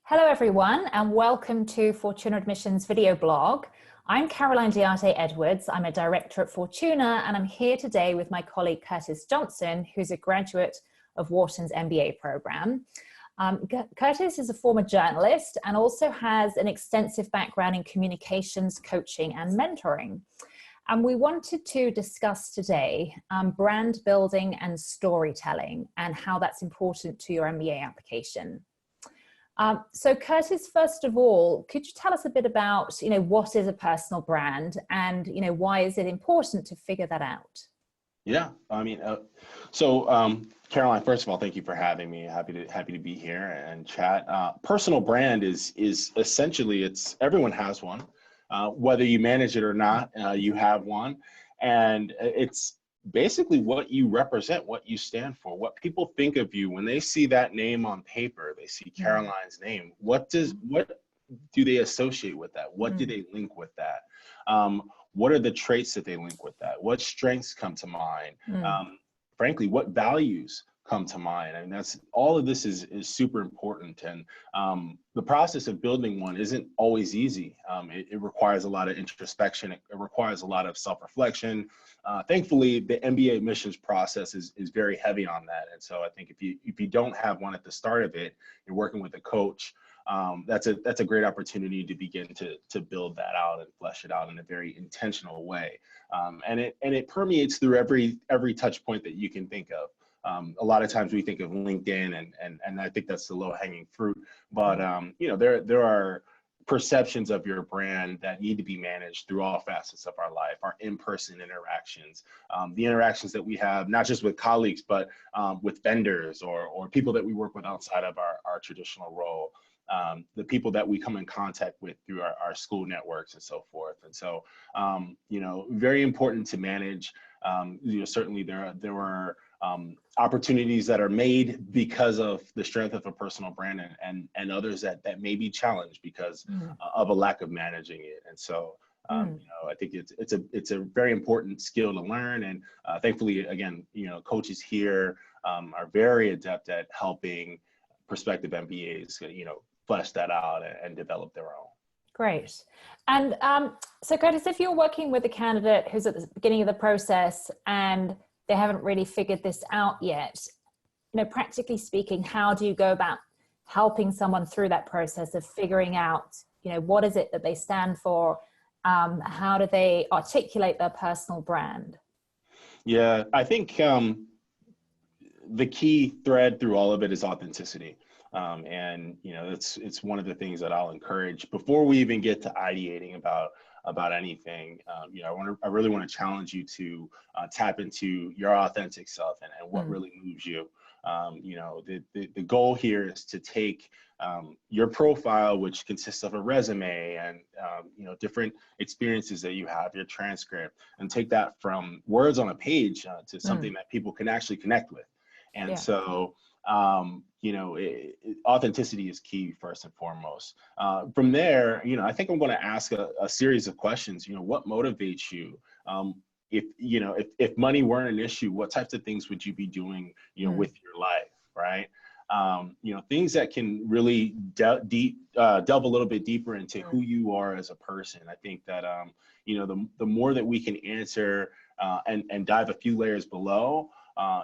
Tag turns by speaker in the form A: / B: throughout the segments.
A: Hello everyone and welcome to Fortuna Admissions video blog. I'm Caroline Diarte Edwards. I'm a director at Fortuna and I'm here today with my colleague Curtis Johnson, who's a graduate of Wharton's MBA program. Curtis is a former journalist and also has an extensive background in communications, coaching and mentoring. And we wanted to discuss today brand building and storytelling and how that's important to your MBA application. So Curtis, first of all, could you tell us a bit about, what is a personal brand and, why is it important to figure that out?
B: Yeah, Caroline, first of all, thank you for having me. Happy to be here and chat. Personal brand is essentially, everyone has one, whether you manage it or not, you have one, and it's basically what you represent, what you stand for, what people think of you when they see that name on paper. They see Caroline's name. What do they associate with that? What do they link with that? What are the traits that they link with that? What strengths come to mind? Frankly, what values come to mind? And that's all of this is super important. And the process of building one isn't always easy. It requires a lot of introspection. It requires a lot of self-reflection. Thankfully, the MBA admissions process is very heavy on that. And so I think if you don't have one at the start of it, you're working with a coach. That's a great opportunity to begin to build that out and flesh it out in a very intentional way. And it permeates through every touch point that you can think of. A lot of times we think of LinkedIn and I think that's the low hanging fruit, but there are perceptions of your brand that need to be managed through all facets of our life, our in-person interactions, the interactions that we have, not just with colleagues, but with vendors or people that we work with outside of our traditional role. The people that we come in contact with through our school networks and so forth. And so, very important to manage. Certainly there were opportunities that are made because of the strength of a personal brand and others that may be challenged because of a lack of managing it. And so, I think it's a very important skill to learn. And thankfully, again, coaches here are very adept at helping prospective MBAs, flesh that out and develop their own.
A: Great. And so Curtis, if you're working with a candidate who's at the beginning of the process and they haven't really figured this out yet, practically speaking, how do you go about helping someone through that process of figuring out, what is it that they stand for? How do they articulate their personal brand?
B: Yeah, I think the key thread through all of it is authenticity. It's one of the things that I'll encourage before we even get to ideating about anything. I really want to challenge you to tap into your authentic self and what really moves you. The goal here is to take your profile, which consists of a resume and different experiences that you have, your transcript, and take that from words on a page to something that people can actually connect with. And so authenticity is key first and foremost. From there, I think I'm going to ask a series of questions. What motivates you? If money weren't an issue, what types of things would you be doing, with your life, right? Things that can really delve a little bit deeper into who you are as a person. I think that, the more that we can answer and dive a few layers below,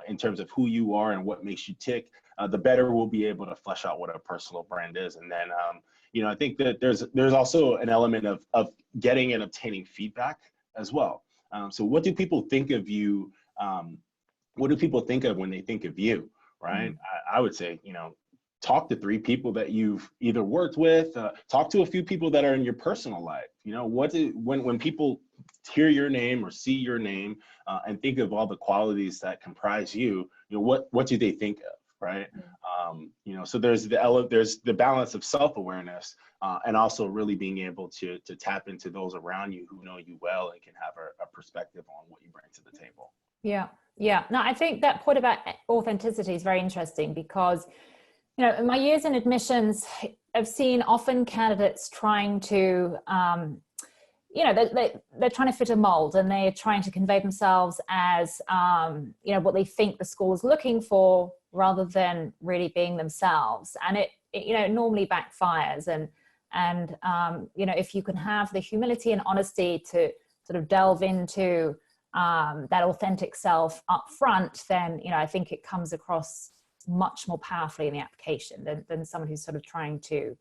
B: in terms of who you are and what makes you tick, the better we'll be able to flesh out what a personal brand is. And then, I think that there's also an element of getting and obtaining feedback as well. So what do people think of you? What do people think of when they think of you, right? I would say, talk to 3 people that you've either worked with, talk to a few people that are in your personal life. When people hear your name or see your name and think of all the qualities that comprise you, what do they think of, right? So there's the balance of self-awareness and also really being able to tap into those around you who know you well and can have a perspective on what you bring to the table.
A: Yeah. No, I think that point about authenticity is very interesting because in my years in admissions, I've seen often candidates trying to, they're trying to fit a mold and they're trying to convey themselves as, what they think the school is looking for rather than really being themselves. And it normally backfires. And if you can have the humility and honesty to sort of delve into that authentic self up front, then, I think it comes across much more powerfully in the application than someone who's sort of trying to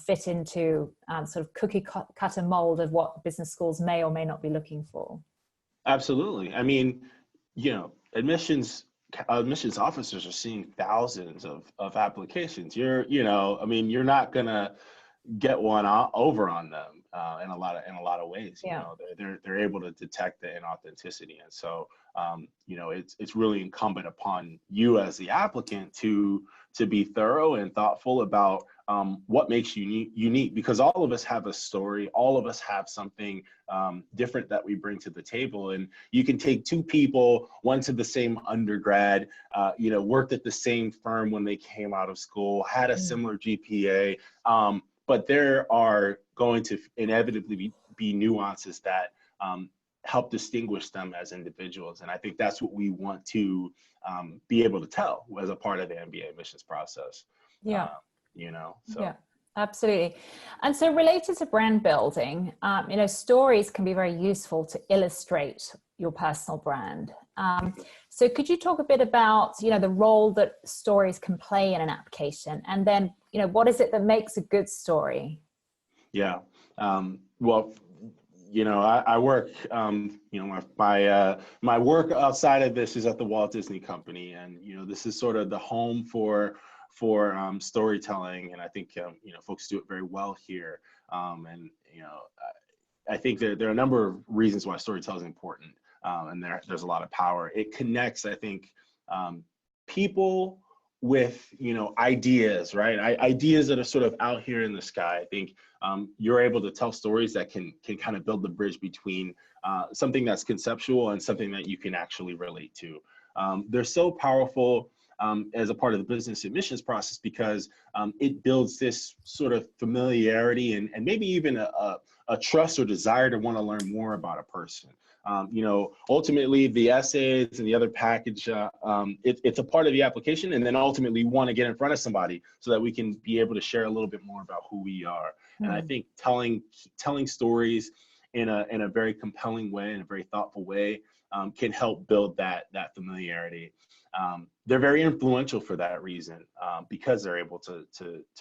A: fit into sort of cookie cutter mold of what business schools may or may not be looking for.
B: Absolutely. I mean, admissions officers are seeing thousands of applications. You're not gonna get one over on them in a lot of ways. They're able to detect the inauthenticity, and so it's really incumbent upon you as the applicant to be thorough and thoughtful about what makes you unique, because all of us have a story, all of us have something different that we bring to the table. And you can take two people, one to the same undergrad, worked at the same firm when they came out of school, had a similar GPA, but there are going to inevitably be nuances that help distinguish them as individuals. And I think that's what we want to be able to tell as a part of the MBA admissions process.
A: Yeah.
B: So.
A: Yeah, absolutely. And so related to brand building, stories can be very useful to illustrate your personal brand. So could you talk a bit about, the role that stories can play in an application, and then, what is it that makes a good story? Yeah.
B: Well, I work, my work outside of this is at the Walt Disney Company, and, this is sort of the home for storytelling. And I think, folks do it very well here. I think there are a number of reasons why storytelling is important. And there's a lot of power. It connects, I think, people with, ideas, right? Ideas that are sort of out here in the sky. I think you're able to tell stories that can kind of build the bridge between something that's conceptual and something that you can actually relate to. They're so powerful as a part of the business admissions process, because it builds this sort of familiarity and maybe even a trust or desire to want to learn more about a person. Ultimately the essays and the other package, it's a part of the application, and then ultimately we want to get in front of somebody so that we can be able to share a little bit more about who we are. And I think telling stories in a very compelling way, in a very thoughtful way, can help build that familiarity. They're very influential for that reason, because they're able to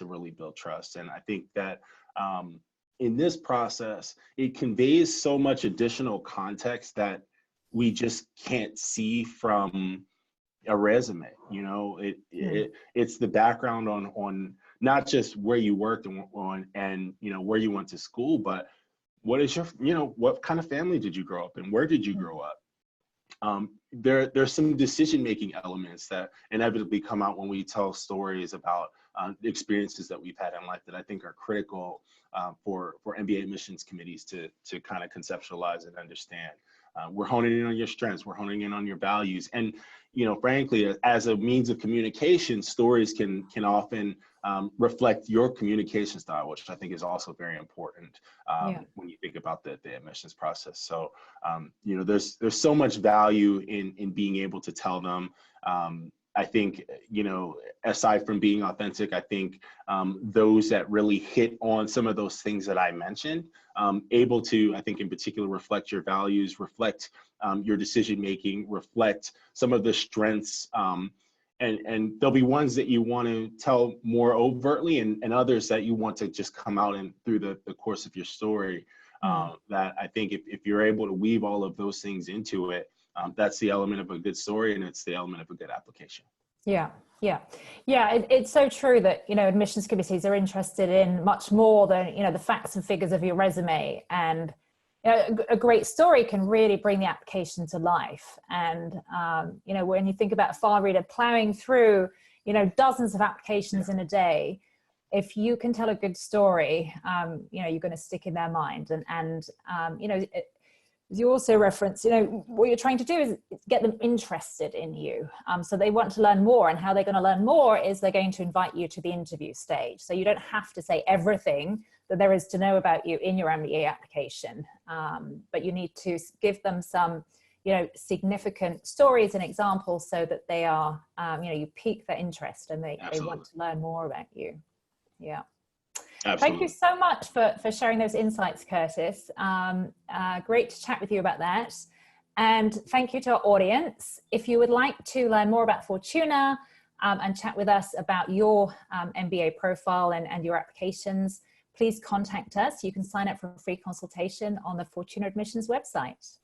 B: really build trust. And I think that in this process, it conveys so much additional context that we just can't see from a resume. It's the background on not just where you worked and where you went to school, but what is your, what kind of family did you grow up in? Where did you grow up? There's some decision-making elements that inevitably come out when we tell stories about the experiences that we've had in life that I think are critical for MBA admissions committees to kind of conceptualize and understand. We're honing in on your strengths, we're honing in on your values, and frankly, as a means of communication, stories can often reflect your communication style, which I think is also very important when you think about the admissions process. So there's so much value in being able to tell them. I think, aside from being authentic, I think those that really hit on some of those things that I mentioned, able to, I think in particular, reflect your values, reflect your decision-making, reflect some of the strengths, and there'll be ones that you want to tell more overtly, and others that you want to just come out and through the course of your story. That I think if you're able to weave all of those things into it, that's the element of a good story, and it's the element of a good application. Yeah.
A: It's so true that, admissions committees are interested in much more than, the facts and figures of your resume. And a great story can really bring the application to life. And, when you think about a file reader plowing through, dozens of applications in a day, if you can tell a good story, you're going to stick in their mind. And you also reference, what you're trying to do is get them interested in you. So they want to learn more, and how they're going to learn more is they're going to invite you to the interview stage. So you don't have to say everything that there is to know about you in your MBA application, but you need to give them some, significant stories and examples so that they are, you pique their interest and they want to learn more about you. Yeah.
B: Absolutely.
A: Thank you so much for sharing those insights, Curtis. Great to chat with you about that. And thank you to our audience. If you would like to learn more about Fortuna and chat with us about your MBA profile and your applications, please contact us. You can sign up for a free consultation on the Fortuna Admissions website.